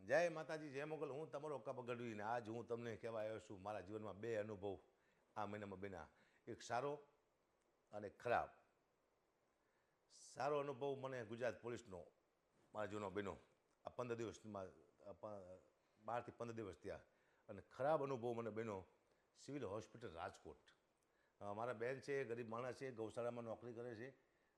જય માતાજી, જય મોગલ. હું તમારો કાપા ગઢવીને આજ હું તમને કહેવા આવ્યો છું મારા જીવનમાં બે અનુભવ આ મહિનામાં બન્યા, એક સારો અને ખરાબ. સારો અનુભવ મને ગુજરાત પોલીસનો મારા જીવનમાં બન્યો આ 15 દિવસમાં, 12 થી 15 દિવસ થયા. અને ખરાબ અનુભવ મને બન્યો સિવિલ હોસ્પિટલ રાજકોટ. મારા બેન છે, ગરીબ માણસ છે, ગૌશાળામાં નોકરી કરે છે,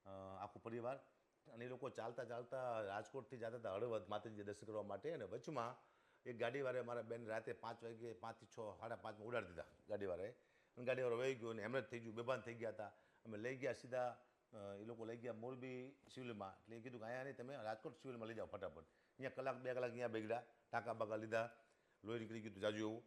આખું પરિવાર. અને એ લોકો ચાલતા ચાલતા રાજકોટથી જતા હતા હળવદ માતાજી દર્શન કરવા માટે. અને વચમાં એક ગાડીવાળાએ મારા બેન રાતે 5 વાગે, 5 થી 6, 5:30 ઉડાડી દીધા ગાડીવાળાએ. અને ગાડીવાળો વહી ગયો અને હેમરેજ થઈ ગયું, બેભાન થઈ ગયા હતા. અમે લઈ ગયા સીધા, એ લોકો લઈ ગયા મોરબી સિવિલમાં. એટલે એ કીધું કે અહીંયા નહીં, તમે રાજકોટ સિવિલમાં લઈ જાઓ ફટાફટ. અહીંયા કલાક 2 કલાક અહીંયા બગડ્યા, ટાંકા બાકા લીધા, લોહી નીકળી ગયું જાજુ એવું.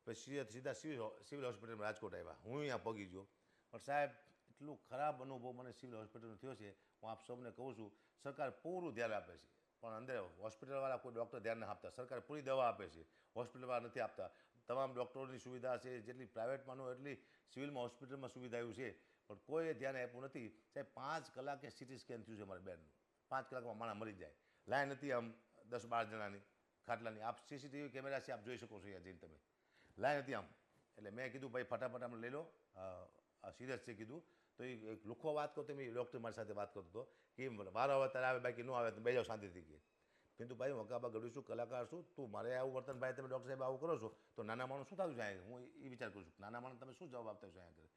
પછી સીધા સિવિલ હોસ્પિટલમાં રાજકોટ આવ્યા. હું અહીંયા પગી ગયો. પણ સાહેબ, એટલું ખરાબ અનુભવ મને સિવિલ હોસ્પિટલનો થયો છે. હું આપ સૌને કહું છું, સરકાર પૂરું ધ્યાન આપે છે, પણ અંદર હોસ્પિટલવાળા કોઈ ડૉક્ટર ધ્યાન ના આપતા. સરકાર પૂરી દવા આપે છે, હોસ્પિટલવાળા નથી આપતા. તમામ ડૉક્ટરોની સુવિધા છે, જેટલી પ્રાઇવેટમાં ન એટલી સિવિલમાં હોસ્પિટલમાં સુવિધા એવું છે, પણ કોઈએ ધ્યાન આપ્યું નથી. સાહેબ, 5 કલાકે સિટી સ્કેન થયું છે મારા બેનનું. 5 કલાકમાં માણસ મરી જાય. લાઈન હતી આમ 10-12 જણાની ખાટલાની. આપ સીસીટીવી કેમેરા છે, આપ જોઈ શકો છો અહીંયા જઈને તમે. લાઈન હતી આમ. એટલે મેં કીધું ભાઈ ફટાફટ આમ લઈ લો, સિરિયસ છે કીધું. તો એ એક લુખો વાત કરતો, મેં ડૉક્ટર મારી સાથે વાત કરતો હતો કે વારો આવે ત્યારે આવે, બાકી ન આવે તો બે જાઓ શાંતિથી કહે. કીધું ભાઈ, હું અકાબા ગઢવી છું, કલાકાર છું, તું મારે આવું વર્તન, ભાઈ તમે ડૉક્ટર સાહેબ આવું કરો છો તો નાના માણસ શું થતું છે અહીંયા? હું એ વિચાર કરું છું, નાના માણસ તમે શું જવાબ આપતા છો અહીંયા આગળ?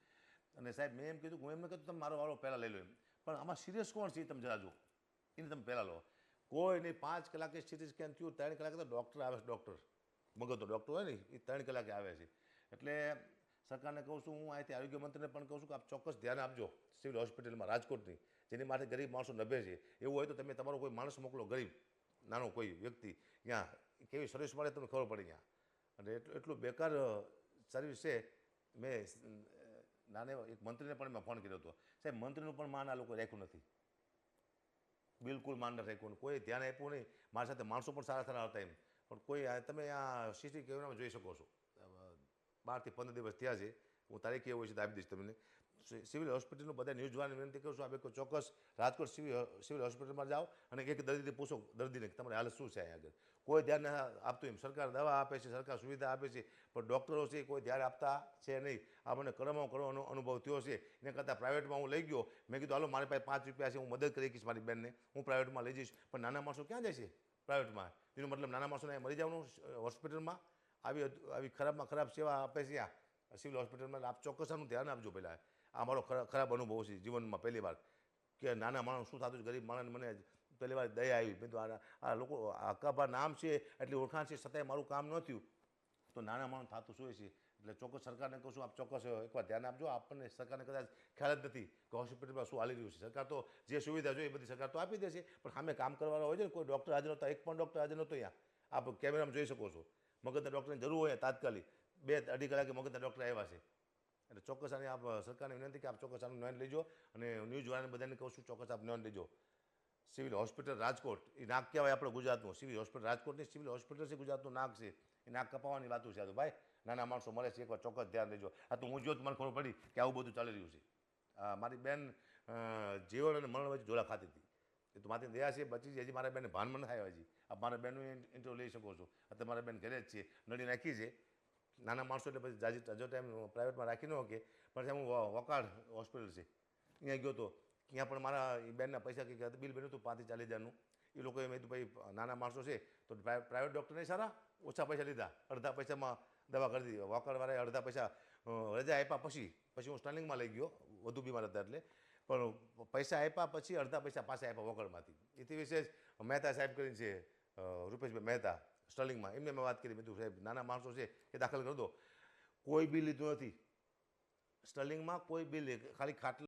અને સાહેબ, મેં એમ કીધું, હું એમ ન કીધું તમે મારો વાળો પહેલાં લઈ લો એમ, પણ આમાં સિરિયસ કોણ છે એ તમે જરા જુઓ, એને તમે પહેલાં લો. કોઈ નહીં, 5 કલાકે સિટી સ્કેન થયું, 3 કલાકે તો ડૉક્ટર આવે છે. ડૉક્ટર મગજનો ડૉક્ટર હોય ને એ 3 કલાકે આવે છે. એટલે સરકારને કહું છું, હું અહીંથી આરોગ્ય મંત્રીને પણ કહું છું કે આપ ચોક્કસ ધ્યાન આપજો સિવિલ હોસ્પિટલમાં રાજકોટની, જેની માટે ગરીબ માણસો નભે છે. એવું હોય તો તમે તમારો કોઈ માણસ મોકલો, ગરીબ નાનો કોઈ વ્યક્તિ, ત્યાં કેવી સર્વિસ મળે તમને ખબર પડે ત્યાં. અને એટલું બેકાર સર્વિસ છે. મેં નાના એક મંત્રીને પણ મેં ફોન કર્યો હતો. સાહેબ, મંત્રીનું પણ માન આ લોકો રાખ્યું નથી, બિલકુલ માન નથી રાખ્યું. કોઈ ધ્યાન આપ્યું નહીં. મારી સાથે માણસો પણ સારા સારા હતા એમ, પણ કોઈ તમે આ સીસી કેમેરામાં જોઈ શકો છો. 12 થી 15 દિવસ થયા છે. હું તારીખ એવું છે તો આપી દઈશ તમને. સિવિલ હોસ્પિટલનું બધા ન્યૂઝ જોવાની વિનંતી કરું છું. આપણે ચોક્કસ રાજકોટ સિવિલ હોસ્પિટલમાં જાઓ અને એક દર્દીને પૂછો, દર્દીને તમારી હાલત શું છે અહીંયા આગળ. કોઈ ધ્યાન ના આપતું એમ. સરકાર દવા આપે છે, સરકાર સુવિધા આપે છે, પણ ડૉક્ટરો છે કોઈ ધ્યાન આપતા છે નહીં. આ મને કડવામાં કડવાનો અનુભવ થયો છે. એને કરતાં પ્રાઇવેટમાં હું લઈ ગયો. મેં કીધું હાલો, મારી પાસે 5 રૂપિયા છે, હું મદદ કરી શકીશ મારી બેનને, હું પ્રાઇવેટમાં લઈ જઈશ. પણ નાના માણસો ક્યાં જાય છે પ્રાઇવેટમાં? એનો મતલબ નાના માણસોને મરી જવાનું હોસ્પિટલમાં? આવી ખરાબમાં ખરાબ સેવા આપે છે આ સિવિલ હોસ્પિટલમાં. આપ ચોક્કસ આનું ધ્યાન આપજો. પહેલાં આ મારો ખરાબ અનુભવ છે જીવનમાં પહેલી વાર, કે નાના માણસ શું થતું છે, ગરીબ માણસને. મને પહેલી વાર દયા આવી. મેં તો આ લોકો અકાબા નામ છે એટલી ઓળખાણ છે, છતાંય મારું કામ ન થયું તો નાના માણસ થતું શું છે. એટલે ચોક્કસ સરકારને કહું છું, આપ ચોક્કસ એકવાર ધ્યાન આપજો. આપણને સરકારને કદાચ ખ્યાલ જ નથી કે હોસ્પિટલમાં શું હાલી રહ્યું છે. સરકાર તો જે સુવિધા જોઈએ એ બધી સરકાર તો આપી દેશે, પણ સામે કામ કરવાવાળા હોય છે ને. કોઈ ડૉક્ટર હાજર નહોતા, એક પણ ડૉક્ટર હાજર નહોતો અહીંયા. આપ કેમેરામાં જોઈ શકો છો. મગજના ડૉક્ટરની જરૂર હોય તાત્કાલિક 2-2.5 કલાકે મગજના ડૉક્ટર આવ્યા છે. એટલે ચોક્કસ આને આપ સરકારને વિનંતી કે આપ ચોક્કસ આનું નોંધ લેજો. અને ન્યૂઝવાળાને બધાને કહું છું, ચોક્કસ આપ નોંધ લેજો. સિવિલ હોસ્પિટલ રાજકોટ એ નાક કહેવાય આપણે ગુજરાતનું. સિવિલ હોસ્પિટલ રાજકોટની સિવિલ હોસ્પિટલ છે, ગુજરાતનું નાક છે. એ નાક કપાવવાની વાતું છે. આ તો ભાઈ નાના માણસો મળે છે, એકવાર ચોક્કસ ધ્યાન લેજો. આ તો હું જો મને ખબર પડી કે આવું બધું ચાલી રહ્યું છે. મારી બેન જીવન અને મરણ વચ્ચે ઝોલા ખાતી હતી. એ તો મારી દયા છે, બચી છે. હજી મારા બેનને ભાન મને થાય હજી. આપ મારા બેનનું ઇન્ટરવ્યૂ લઈ શકો છો. અત્યારે મારા બેન ઘરે જ છે, નડી નાખી છે. નાના માણસો એટલે પછી જાજી હજો ટાઈમ પ્રાઇવેટમાં રાખી ન શકે. પણ હું વકાળ હોસ્પિટલ છે ત્યાં ગયો હતો. ત્યાં પણ મારા બેનના પૈસા કંઈક બિલ બન્યું હતું 5 થી 40 હજારનું. એ લોકોએ મેં કીધું ભાઈ નાના માણસો છે તો પ્રાઇવેટ ડૉક્ટર નહીં સારા, ઓછા પૈસા લીધા, અડધા પૈસામાં દવા કરી દીધી. વકાળવાળાએ અડધા પૈસા રજા આપ્યા પછી હું સ્ટર્લિંગમાં લઈ ગયો, વધુ બીમાર હતા એટલે. પણ પૈસા આપ્યા પછી અડધા પૈસા પાછા આપ્યા વકાળમાંથી. એથી વિશેષ મહેતા સાહેબ કરીને છે, રૂપેશભાઈ મહેતા, સ્ટર્લિંગમાં, એમને મેં વાત કરી. મેં કીધું સાહેબ નાના માણસો છે એ દાખલ કરી દો. કોઈ બિલ લીધું નથી સ્ટર્લિંગમાં, કોઈ બિલ, ખાલી ખાટલા